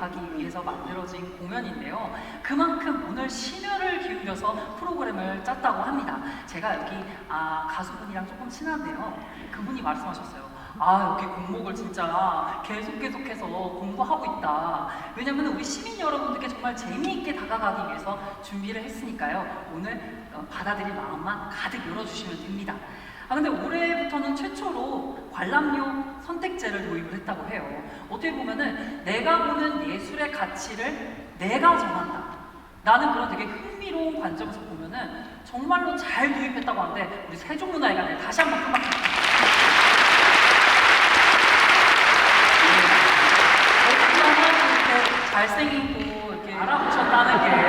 가기 위해서 만들어진 공연인데요. 그만큼 오늘 심혈을 기울여서 프로그램을 짰다고 합니다. 제가 여기 가수분이랑 조금 친한데요. 그분이 말씀하셨어요. 여기 곡목을 진짜 계속해서 공부하고 있다. 왜냐면 우리 시민 여러분들께 정말 재미있게 다가가기 위해서 준비를 했으니까요. 오늘 받아들일 마음만 가득 열어주시면 됩니다. 근데 올해부터는 최초로 관람료 선택제를 도입을 했다고 해요. 어떻게 보면은 내가 보는 예술의 가치를 내가 정한다. 나는 그런 되게 흥미로운 관점에서 보면은 정말로 잘 도입했다고 하는데 우리 세종문화회관에 다시 한번 큰 박수. 이렇게 잘생기고 이렇게 알아보셨다는 게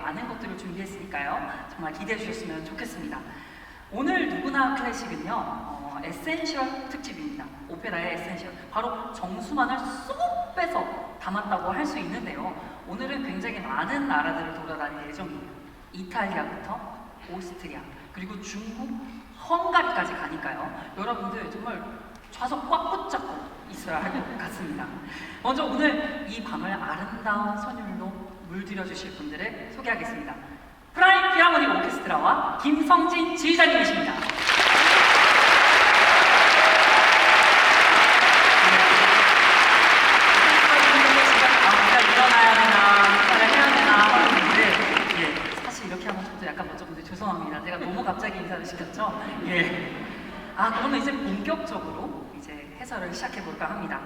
많은 것들을 준비했으니까요. 정말 기대해 주셨으면 좋겠습니다. 오늘 누구나 클래식은요, 에센셜 특집입니다. 오페라의 에센셜. 바로 정수만을 쏙 빼서 담았다고 할 수 있는데요. 오늘은 굉장히 많은 나라들을 돌아다닐 예정이에요. 이탈리아부터 오스트리아, 그리고 중국, 헝가리까지 가니까요. 여러분들 정말 좌석 꽉 붙잡고 있어야 할 것 같습니다. 먼저 오늘 이 밤을 아름다운 선율로 물들여 주실 분들을 소개하겠습니다. 프라임 필하모닉 오케스트라와 김성진 지휘자님이십니다. 일어나야 되나, 해야 되나 하는데 사실 이렇게 하면 저도 약간 먼저 죄송합니다. 제가 너무 갑자기 인사를 시켰죠. 그러면 이제 본격적으로 이제 해설을 시작해 볼까 합니다.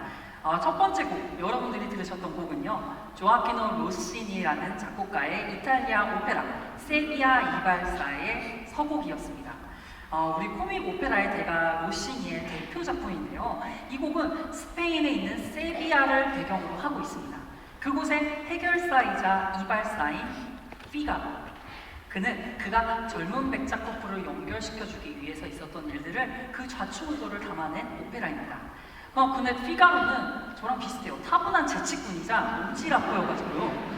첫 번째 곡, 여러분들이 들으셨던 곡은요, 조아키노 로시니라는 작곡가의 이탈리아 오페라 세비야 이발사의 서곡이었습니다. 우리 코믹 오페라의 대가 로시니의 대표 작품인데요. 이 곡은 스페인에 있는 세비야를 배경으로 하고 있습니다. 그곳의 해결사이자 이발사인 피가로. 그는 그가 젊은 백작 커플을 연결시켜주기 위해서 있었던 일들을 그 좌충우돌을 담아낸 오페라입니다. 근데 피가로는 저랑 비슷해요. 타고난 재치꾼이자 오지랖보여가지고요.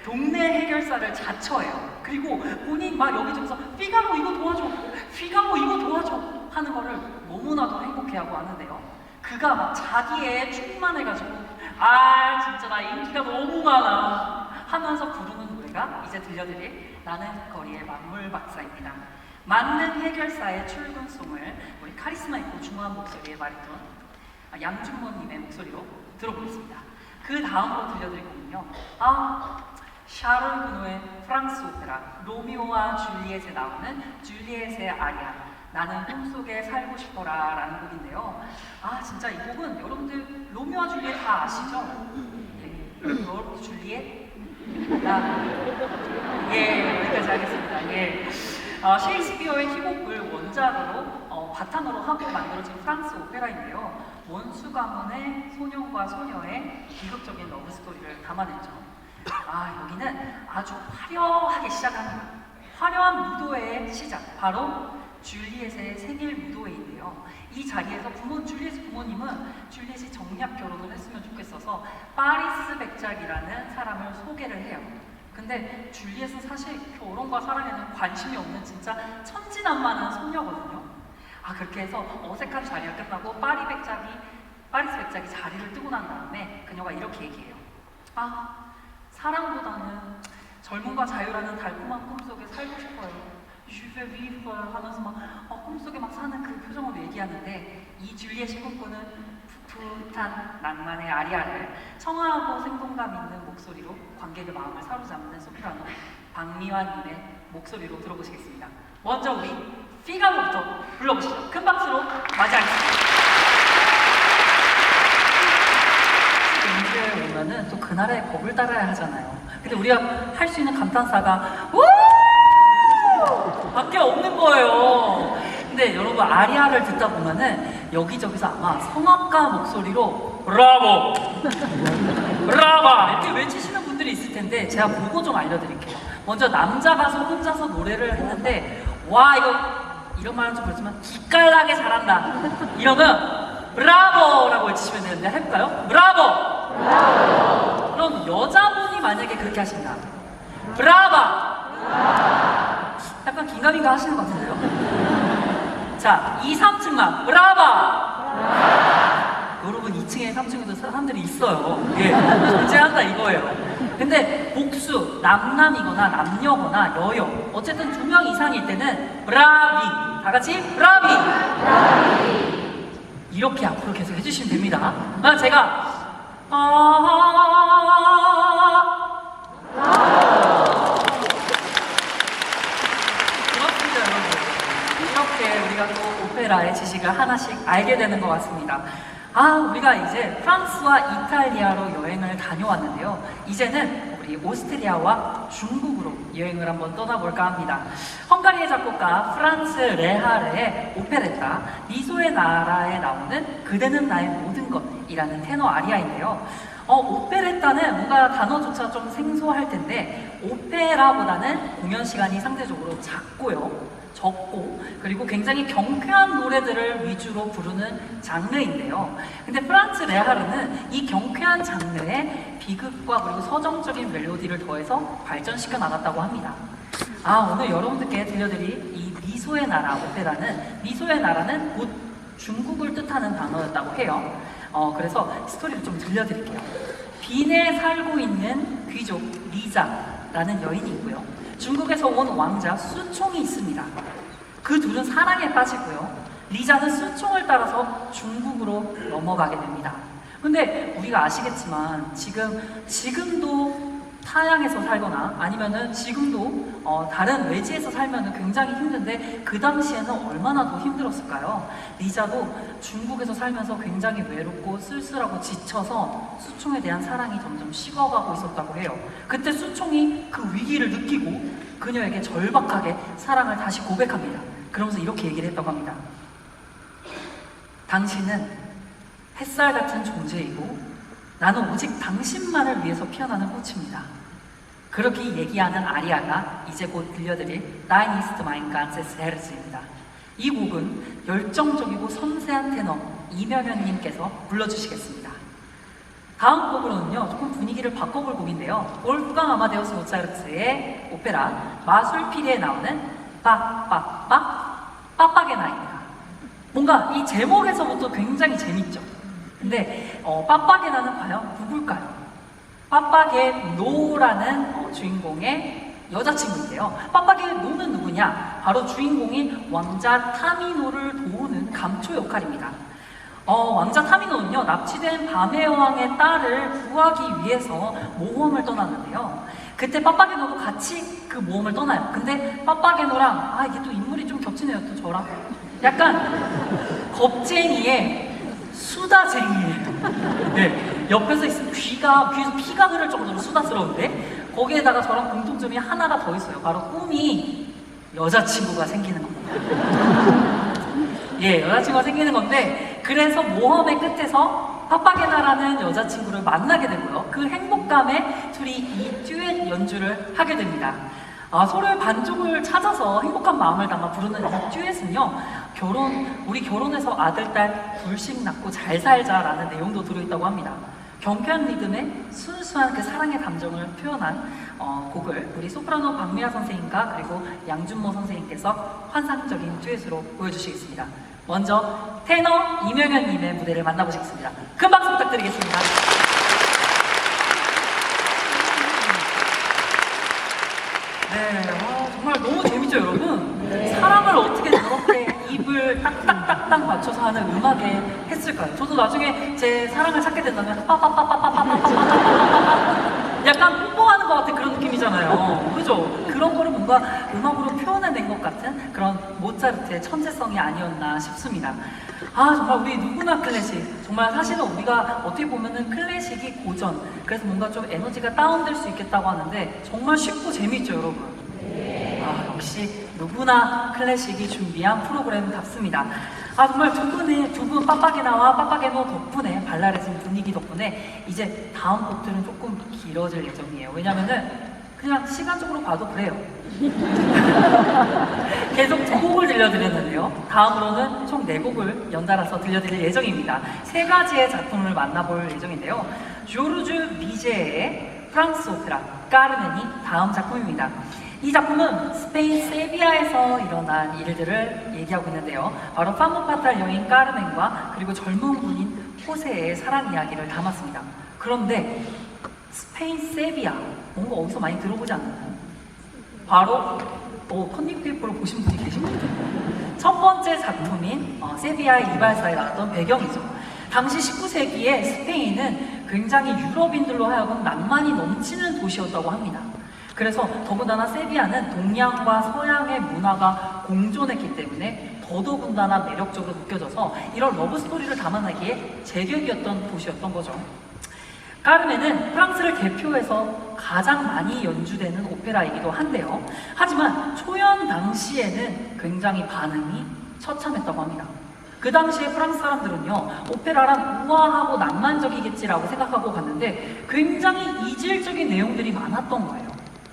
동네 해결사를 자처해요. 그리고 본인 막 여기저기서 피가로 이거 도와줘, 피가로 이거 도와줘 하는 거를 너무나도 행복해하고 하는데요. 그가 막 자기에 충만해가지고 진짜 나 인기가 너무 많아 하면서 부르는 노래가 이제 들려드릴 나는 거리의 만물 박사입니다. 만능 해결사의 출근송을 우리 카리스마 있고 중후한 목소리의 바리톤 양준모님의 목소리로 들어보겠습니다. 그 다음으로 들려드릴 곡은요, 샤를 그노의 프랑스 오페라 로미오와 줄리엣에 나오는 줄리엣의 아리아 나는 꿈속에 살고 싶어라 라는 곡인데요. 진짜 이 곡은 여러분들 로미오와 줄리엣 다 아시죠? 너 줄리엣? 여기까지 하겠습니다. 셰익스피어의 희곡을 원작으로 바탕으로 하고 만들어진 프랑스 오페라인데요. 원수 가문의 소년과 소녀의 비극적인 러브 스토리를 담아냈죠. 여기는 아주 화려하게 시작합니다. 화려한 무도회의 시작, 바로 줄리엣의 생일 무도회인데요. 이 자리에서 줄리엣 부모님은 줄리엣이 정략 결혼을 했으면 좋겠어서 파리스 백작이라는 사람을 소개를 해요. 근데 줄리엣은 사실 결혼과 사랑에는 관심이 없는 진짜 천진난만한 소녀거든요. 그렇게 해서 어색한 자리가 끝나고 파리스 백작이 자리를 뜨고 난 다음에 그녀가 이렇게 얘기해요. 사랑보다는 젊음과 자유라는 달콤한 꿈속에 살고 싶어요. Je veux vivre 하면서 꿈속에 막 사는 그 표정으로 얘기하는데, 이 줄리엣이 꿈꾸는 풋풋한 낭만의 아리아를 청아하고 생동감 있는 목소리로 관객의 마음을 사로잡는 소프라노 박미화님의 목소리로 들어보시겠습니다. 먼저 우리 피가로부터 불러보시죠. 큰 박수로 맞이하겠습니다. 인주에 오면은 또 그 나라의 법을 따라야 하잖아요. 근데 우리가 할 수 있는 감탄사가 우! 밖에 없는 거예요. 근데 여러분 아리아를 듣다 보면은 여기저기서 아마 성악가 목소리로 브라보! 브라바! 이렇게 외치시는 분들이 있을 텐데 제가 보고 좀 알려드릴게요. 먼저 남자 가수 혼자서 노래를 했는데 이런 말은 좀 그렇지만 기깔나게 잘한다. 이러면 브라보라고 외치시면 되는데 해볼까요? 브라보! 브라보! 그럼 여자분이 만약에 그렇게 하신다. 브라바. 약간 긴가민가 하시는 것 같은데요. 자, 2, 3층만 브라바. 여러분 2층에 3층에도 사람들이 있어요. 예, 존재한다 이거예요. 근데 복수, 남남이거나 남녀거나 여여, 어쨌든 2명 이상일 때는 브라비. 다 같이 브라비. 이렇게 앞으로 계속 해주시면 됩니다. 제가 그렇습니다, 여러분. 이렇게 우리가 또 오페라의 지식을 하나씩 알게 되는 것 같습니다. 우리가 이제 프랑스와 이탈리아로 여행을 다녀왔는데요. 이제는 우리 오스트리아와 중국으로 여행을 한번 떠나볼까 합니다. 헝가리의 작곡가 프란츠 레하르의 오페레타 미소의 나라에 나오는 그대는 나의 모든 것이라는 테너 아리아인데요. 오페레타는 뭔가 단어조차 좀 생소할 텐데 오페라보다는 공연 시간이 상대적으로 적고 그리고 굉장히 경쾌한 노래들을 위주로 부르는 장르인데요. 근데 프란츠 레하르는 이 경쾌한 장르에 비극과 그리고 서정적인 멜로디를 더해서 발전시켜 나갔다고 합니다. 오늘 여러분들께 들려드릴 이 미소의 나라 오페라는 미소의 나라는 곧 중국을 뜻하는 단어였다고 해요. 그래서 스토리를 좀 들려드릴게요. 빈에 살고 있는 귀족 리자라는 여인이 있고요. 중국에서 온 왕자 수총이 있습니다. 그 둘은 사랑에 빠지고요. 리자는 수총을 따라서 중국으로 넘어가게 됩니다. 근데 우리가 아시겠지만 지금도 타양에서 살거나 아니면은 지금도 다른 외지에서 살면은 굉장히 힘든데 그 당시에는 얼마나 더 힘들었을까요? 리자도 중국에서 살면서 굉장히 외롭고 쓸쓸하고 지쳐서 수총에 대한 사랑이 점점 식어가고 있었다고 해요. 그때 수총이 그 위기를 느끼고 그녀에게 절박하게 사랑을 다시 고백합니다. 그러면서 이렇게 얘기를 했다고 합니다. 당신은 햇살 같은 존재이고 나는 오직 당신만을 위해서 피어나는 꽃입니다. 그렇게 얘기하는 아리아가 이제 곧 들려드릴 Dein ist mein ganzes Herz입니다. 이 곡은 열정적이고 섬세한 테너 이명현님께서 불러주시겠습니다. 다음 곡으로는요, 조금 분위기를 바꿔볼 곡인데요. 올프강 아마데우스 모차르트의 오페라 마술피리에 나오는 빠빠게 나입니다. 뭔가 이 제목에서부터 굉장히 재밌죠? 근데 빠빠게 나는 과연 누굴까요? 빠빠게 노라는 주인공의 여자친구인데요. 빠빠게 노는 누구냐? 바로 주인공인 왕자 타미노를 도우는 감초 역할입니다. 왕자 타미노는요, 납치된 밤의 여왕의 딸을 구하기 위해서 모험을 떠났는데요. 그때 빠빠게노도 같이 그 모험을 떠나요. 근데 빠빠게노랑 이게 또 인물이 좀 겹치네요, 또 저랑. 약간 겁쟁이의 수다쟁이에요. 네, 옆에서 있으면 귀에서 피가 흐를 정도로 수다스러운데 거기에다가 저랑 공통점이 하나가 더 있어요. 바로 꿈이 여자친구가 생기는 겁니다. 예, 여자친구가 생기는 건데 그래서 모험의 끝에서 파파게나라는 여자친구를 만나게 되고요. 그 행복감에 둘이 이 듀엣 연주를 하게 됩니다. 서로의 반쪽을 찾아서 행복한 마음을 담아 부르는 이 듀엣은요, 우리 결혼해서 아들, 딸 둘씩 낳고 잘 살자라는 내용도 들어있다고 합니다. 경쾌한 리듬에 순수한 그 사랑의 감정을 표현한 곡을 우리 소프라노 박미아 선생님과 그리고 양준모 선생님께서 환상적인 듀엣으로 보여주시겠습니다. 먼저 테너 이명현님의 무대를 만나보시겠습니다. 큰 박수 부탁드리겠습니다. 네, 정말 너무 재밌죠, 여러분? 네. 사람을 어떻게 저렇게 입을 딱딱딱딱 맞춰서 하는 음악에 했을까요? 저도 나중에 제 사랑을 찾게 된다면 약간 뽀뽀하는 것 같은 그런 느낌이잖아요. 그죠? 그런 거를 뭔가 음악으로 표현해낸 것 같은 그런 모차르트의 천재성이 아니었나 싶습니다. 정말 우리 누구나 클래식. 정말 사실은 우리가 어떻게 보면은 클래식이 고전. 그래서 뭔가 좀 에너지가 다운될 수 있겠다고 하는데 정말 쉽고 재밌죠, 여러분? 역시 누구나 클래식이 준비한 프로그램답습니다. 정말 두 분 빠빠게나와 빠빠게노 덕분에 발랄해진 분위기 덕분에 이제 다음 곡들은 조금 길어질 예정이에요. 왜냐면은 그냥 시간적으로 봐도 그래요. 계속 두 곡을 들려드렸는데요. 다음으로는 총 4곡을 연달아서 들려드릴 예정입니다. 3가지의 작품을 만나볼 예정인데요. 조르주 비제의 프랑스 오페라 까르멘이 다음 작품입니다. 이 작품은 스페인 세비야에서 일어난 일들을 얘기하고 있는데요. 바로 파무파탈 여인 까르멘과 그리고 젊은 군인 호세의 사랑 이야기를 담았습니다. 그런데 스페인 세비야, 뭔가 어디서 많이 들어보지 않나요? 바로 컨닝페이퍼를 보신 분이 계신 것 같아요. 첫 번째 작품인 세비야의 이발사에 나왔던 배경이죠. 당시 19세기에 스페인은 굉장히 유럽인들로 하여금 낭만이 넘치는 도시였다고 합니다. 그래서 더군다나 세비야는 동양과 서양의 문화가 공존했기 때문에 더더군다나 매력적으로 느껴져서 이런 러브스토리를 담아내기에 제격이었던 도시였던 거죠. 까르멘은 프랑스를 대표해서 가장 많이 연주되는 오페라이기도 한데요. 하지만 초연 당시에는 굉장히 반응이 처참했다고 합니다. 그 당시에 프랑스 사람들은요, 오페라란 우아하고 낭만적이겠지라고 생각하고 갔는데 굉장히 이질적인 내용들이 많았던 거예요.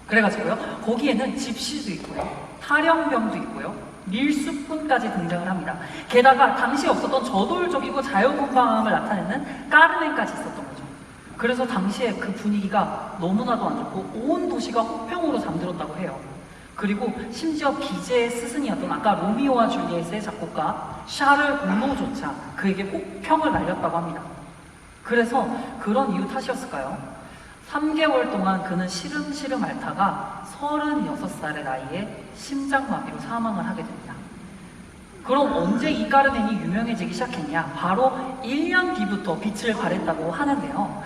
그래가지고요, 거기에는 집시도 있고요, 탈영병도 있고요, 밀수꾼까지 등장을 합니다. 게다가 당시에 없었던 저돌적이고 자유분방함을 나타내는 까르멘까지 있었던 거죠. 그래서 당시에 그 분위기가 너무나도 안 좋고 온 도시가 혹평으로 잠들었다고 해요. 그리고 심지어 비제의 스승이었던 아까 로미오와 줄리엣의 작곡가 샤를 공노조차 그에게 혹평을 날렸다고 합니다. 그래서 그런 이유 탓이었을까요? 3개월 동안 그는 시름시름 앓다가 36살의 나이에 심장마비로 사망을 하게 됩니다. 그럼 언제 이 까르멘이 유명해지기 시작했냐? 바로 1년 뒤부터 빛을 발했다고 하는데요.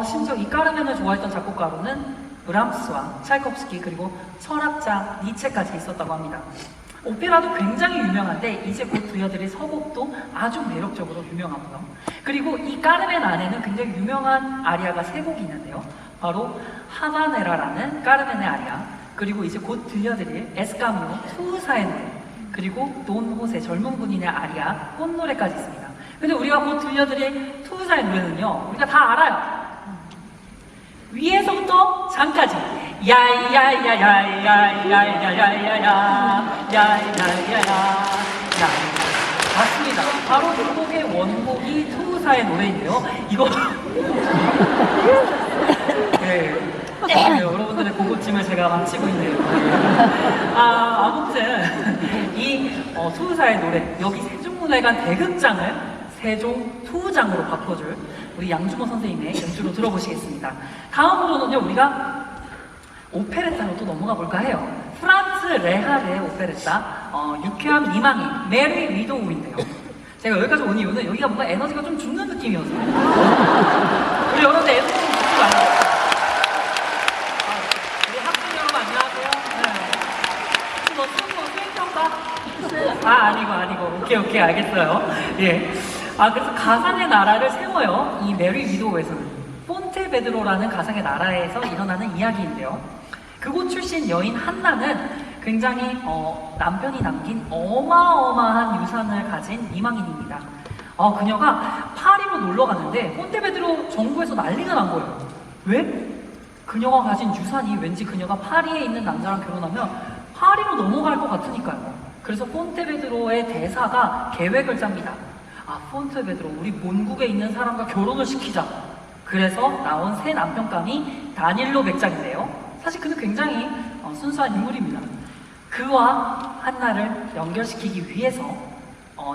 심지어 이 까르멘을 좋아했던 작곡가로는 브람스와 차이콥스키 그리고 철학자 니체까지 있었다고 합니다. 오페라도 굉장히 유명한데 이제 곧 들려드릴 서곡도 아주 매력적으로 유명하고요. 그리고 이 까르멘 안에는 굉장히 유명한 아리아가 3곡이 있는데요. 바로 하바네라라는 까르멘의 아리아, 그리고 이제 곧 들려드릴 에스카미오 투사의 노래, 그리고 돈 호세 젊은 군인의 아리아 꽃노래까지 있습니다. 근데 우리가 곧 들려드릴 투사의 노래는요, 우리가 다 알아요. 위에서부터 장까지 야야야야야야야야야야야야야야야 맞습니다. 바로 이 곡의 원곡이 투사의 노래인데요. 이거 네, 여러분들의 고급짐을 제가 마치고 있네요. 아무튼 이 투사의 노래, 여기 세종문화회관 대극장을 세종 투장으로 바꿔줄 우리 양주모 선생님의 연주로 들어보시겠습니다. 다음으로는요, 우리가 오페레타로 또 넘어가 볼까 해요. 프란츠 레하르의 오페레타 유쾌한 미망이 메리 위도우인데요. 제가 여기까지 온 이유는 여기가 뭔가 에너지가 좀 죽는 느낌이어서 우리 여러분들 에너지 좀 죽지 말아요. 우리 학생 여러분 안녕하세요. 네. 너 수행평가? 아니고 오케이 알겠어요. 예. 그래서 가상의 나라를 세워요. 이 메리 위도우에서는 폰테베드로라는 가상의 나라에서 일어나는 이야기인데요. 그곳 출신 여인 한나는 굉장히 남편이 남긴 어마어마한 유산을 가진 미망인입니다. 그녀가 파리로 놀러 갔는데 폰테베드로 정부에서 난리가 난 거예요. 왜? 그녀가 가진 유산이 왠지 그녀가 파리에 있는 남자랑 결혼하면 파리로 넘어갈 것 같으니까요. 그래서 폰테베드로의 대사가 계획을 짭니다. 폰테베드로, 우리 본국에 있는 사람과 결혼을 시키자. 그래서 나온 새 남편감이 다닐로 맥작인데요. 사실 그는 굉장히 순수한 인물입니다. 그와 한나를 연결시키기 위해서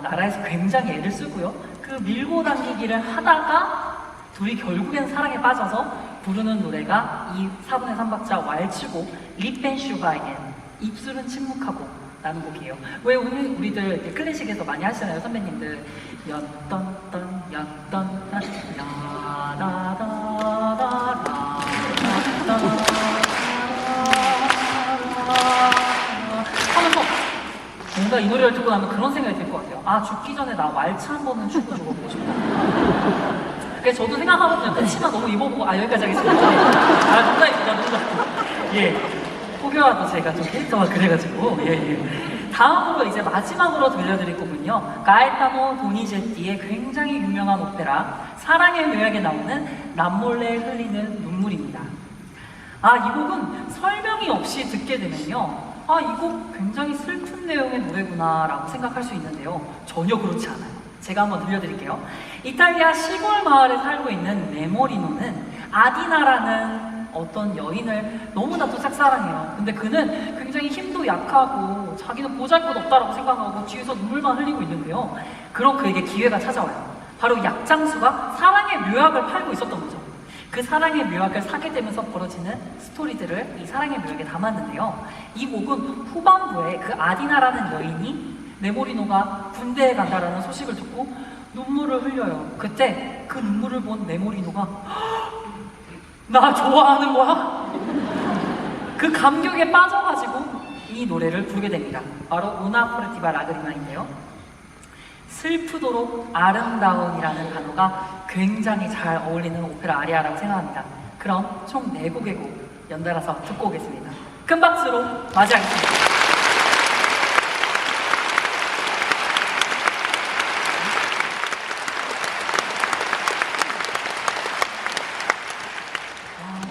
나라에서 굉장히 애를 쓰고요. 그 밀고 당기기를 하다가 둘이 결국엔 사랑에 빠져서 부르는 노래가 이 4분의 3박자 왈츠고 리펜 슈바이겐, 입술은 침묵하고 라는 곡이에요. 왜 우리들 클래식에서 많이 하시잖아요, 선배님들. 였던던 였던던 야다다다다 하면서 뭔가 이 노래를 듣고 나면 그런 생각이 들 것 같아요. 죽기 전에 나 왈츠 한 번은 추고 죽어보고 싶다. 그래서 저도 생각하거든요. 그 치마 너무 입어보고 여기까지 하겠습니다. 농담입니다. 예. 혹여라도 제가 좀 캐릭터가 그래가지고 다음으로 이제 마지막으로 들려드릴 곡은요, 가에타노 도니제티의 굉장히 유명한 오페라 사랑의 묘약에 나오는 남몰래 흘리는 눈물입니다. 이 곡은 설명이 없이 듣게 되면요, 이 곡 굉장히 슬픈 내용의 노래구나 라고 생각할 수 있는데요, 전혀 그렇지 않아요. 제가 한번 들려드릴게요. 이탈리아 시골 마을에 살고 있는 메모리노는 아디나라는 어떤 여인을 너무나도 짝사랑해요. 근데 그는 굉장히 힘도 약하고 자기는 보잘것없다라고 생각하고 뒤에서 눈물만 흘리고 있는데요. 그럼 그에게 기회가 찾아와요. 바로 약장수가 사랑의 묘약을 팔고 있었던 거죠. 그 사랑의 묘약을 사게 되면서 벌어지는 스토리들을 이 사랑의 묘약에 담았는데요. 이 곡은 후반부에 그 아디나라는 여인이 네모리노가 군대에 간다라는 소식을 듣고 눈물을 흘려요. 그때 그 눈물을 본 네모리노가 나 좋아하는 거야? 그 감격에 빠져가지고 이 노래를 부르게 됩니다. 바로 우나 포르티바 라그리마인데요. 슬프도록 아름다운이라는 단어가 굉장히 잘 어울리는 오페라 아리아라고 생각합니다. 그럼 총 4곡의 곡 연달아서 듣고 오겠습니다. 큰 박수로 맞이하겠습니다.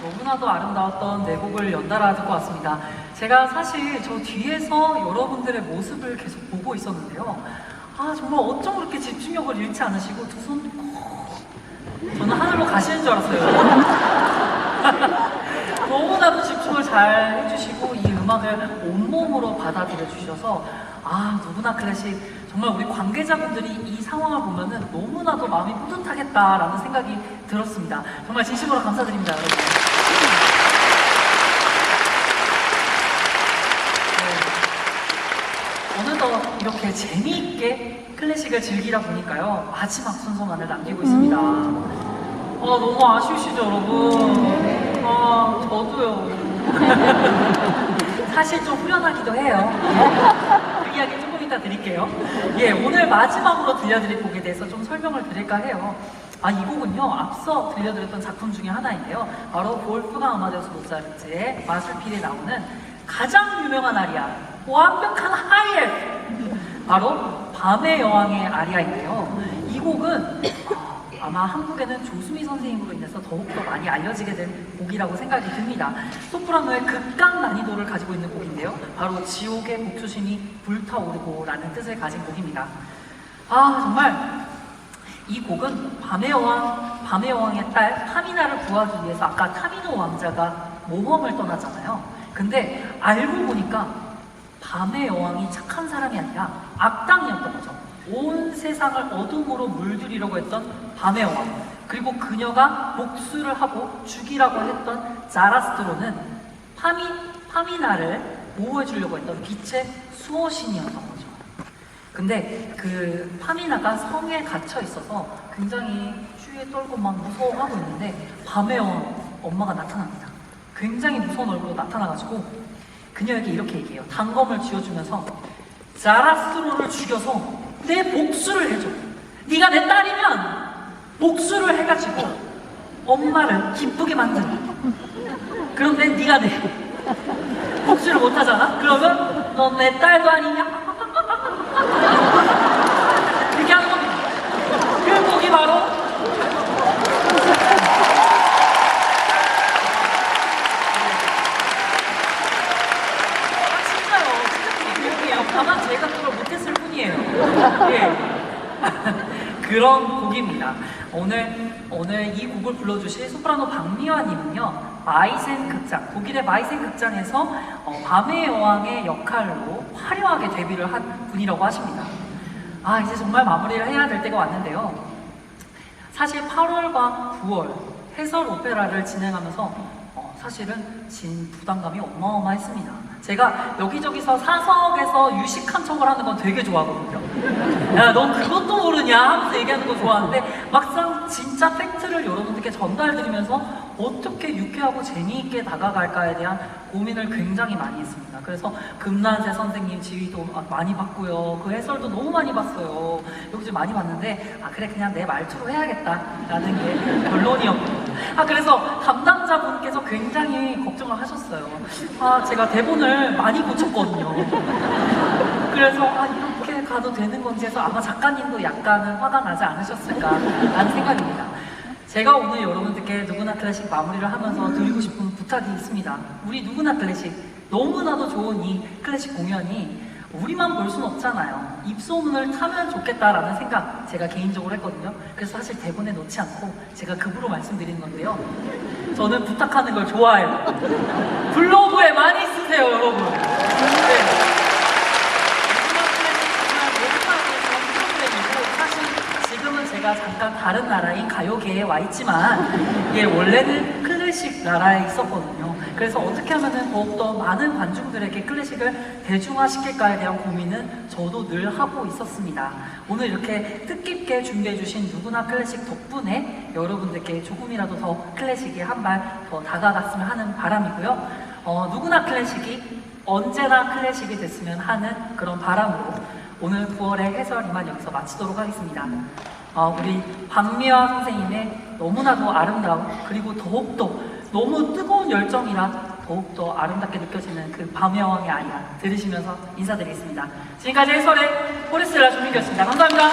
너무나도 아름다웠던 4곡을 연달아 듣고 왔습니다. 제가 사실 저 뒤에서 여러분들의 모습을 계속 보고 있었는데요. 정말 어쩜 그렇게 집중력을 잃지 않으시고 두 손 저는 하늘로 가시는 줄 알았어요. 너무나도 집중을 잘 해주시고 이 음악을 온몸으로 받아들여 주셔서 누구나 클래식 정말 우리 관계자분들이 이 상황을 보면은 너무나도 마음이 뿌듯하겠다라는 생각이 들었습니다. 정말 진심으로 감사드립니다, 여러분. 어느덧 이렇게 재미있게 클래식을 즐기다 보니까요, 마지막 순서만을 남기고 있습니다. 너무 아쉬우시죠, 여러분? 저도요. 사실 좀 후련하기도 해요. 그 이야기 조금 이따 드릴게요. 오늘 마지막으로 들려드릴 곡에 대해서 좀 설명을 드릴까 해요. 이 곡은요, 앞서 들려드렸던 작품 중에 하나인데요. 바로 볼프강 아마데우스 모차르트의 마술필에 나오는 가장 유명한 아리아, 완벽한 하이에프! 바로 밤의 여왕의 아리아인데요. 이 곡은 아마 한국에는 조수미 선생님으로 인해서 더욱더 많이 알려지게 된 곡이라고 생각이 듭니다. 소프라노의 극강 난이도를 가지고 있는 곡인데요. 바로 지옥의 목수심이 불타오르고 라는 뜻을 가진 곡입니다. 정말 이 곡은 밤의 여왕의 딸 파미나를 구하기 위해서 아까 타미노 왕자가 모험을 떠나잖아요. 근데 알고 보니까 밤의 여왕이 착한 사람이 아니라 악당이었던 거죠. 온 세상을 어둠으로 물들이려고 했던 밤의 여왕, 그리고 그녀가 복수를 하고 죽이라고 했던 자라스트로는 파미나를 보호해주려고 했던 빛의 수호신이었던 거죠. 근데 그 파미나가 성에 갇혀 있어서 굉장히 추위에 떨고 막 무서워하고 있는데 밤의 여왕 엄마가 나타납니다. 굉장히 무서운 얼굴로 나타나가지고 그녀에게 이렇게 얘기해요. 단검을 쥐어주면서 자라스트로를 죽여서 내 복수를 해줘. 네가 내 딸이면 복수를 해가지고 엄마를 기쁘게 만들어. 그런데 네가 내 복수를 못하잖아? 그러면 넌 내 딸도 아니냐? 그렇게 하는 겁니다. 그 곡이 바로 다만 제가 그걸 못했을 뿐이에요. 그런 곡입니다. 오늘 이 곡을 불러주실 소프라노 박미화님은요, 마이센 극장, 독일의 마이센 극장에서 밤의 여왕의 역할로 화려하게 데뷔를 한 분이라고 하십니다. 이제 정말 마무리를 해야 될 때가 왔는데요. 사실 8월과 9월 해설 오페라를 진행하면서 사실은 진 부담감이 어마어마했습니다. 제가 여기저기서 사석에서 유식한 척을 하는 건 되게 좋아하거든요. 야, 넌 그것도 모르냐? 하면서 얘기하는 거 좋아하는데 막상 진짜 팩트를 여러분들께 전달드리면서 어떻게 유쾌하고 재미있게 다가갈까에 대한 고민을 굉장히 많이 했습니다. 그래서 금난세 선생님 지휘도 많이 봤고요. 그 해설도 너무 많이 봤어요. 여기저기 많이 봤는데 그래 그냥 내 말투로 해야겠다라는 게 결론이었고 그래서 담당자분께서 굉장히 걱정을 하셨어요. 제가 대본을 많이 고쳤거든요. 그래서 이렇게 가도 되는 건지 해서 아마 작가님도 약간은 화가 나지 않으셨을까라는 생각입니다. 제가 오늘 여러분들께 누구나 클래식 마무리를 하면서 드리고 싶은 부탁이 있습니다. 우리 누구나 클래식, 너무나도 좋은 이 클래식 공연이 우리만 볼 순 없잖아요. 입소문을 타면 좋겠다라는 생각 제가 개인적으로 했거든요. 그래서 사실 대본에 넣지 않고 제가 급으로 말씀드리는 건데요. 저는 부탁하는 걸 좋아해요. 블로그에 많이 쓰세요, 여러분. 네. 지금은 제가 잠깐 다른 나라인 가요계에 와 있지만 원래는 클래식 나라에 있었거든요. 그래서 어떻게 하면 더욱더 많은 관중들에게 클래식을 대중화시킬까에 대한 고민은 저도 늘 하고 있었습니다. 오늘 이렇게 뜻깊게 준비해주신 누구나 클래식 덕분에 여러분들께 조금이라도 더 클래식이 한 발 더 다가갔으면 하는 바람이고요. 누구나 클래식이 언제나 클래식이 됐으면 하는 그런 바람으로 오늘 9월의 해설 이만 여기서 마치도록 하겠습니다. 우리 박미화 선생님의 너무나도 아름다운 그리고 더욱더 너무 뜨거운 열정이라 더욱더 아름답게 느껴지는 그 밤여왕의 아이야 들으시면서 인사드리겠습니다. 지금까지 해설의 포레스라 조민규였습니다. 감사합니다.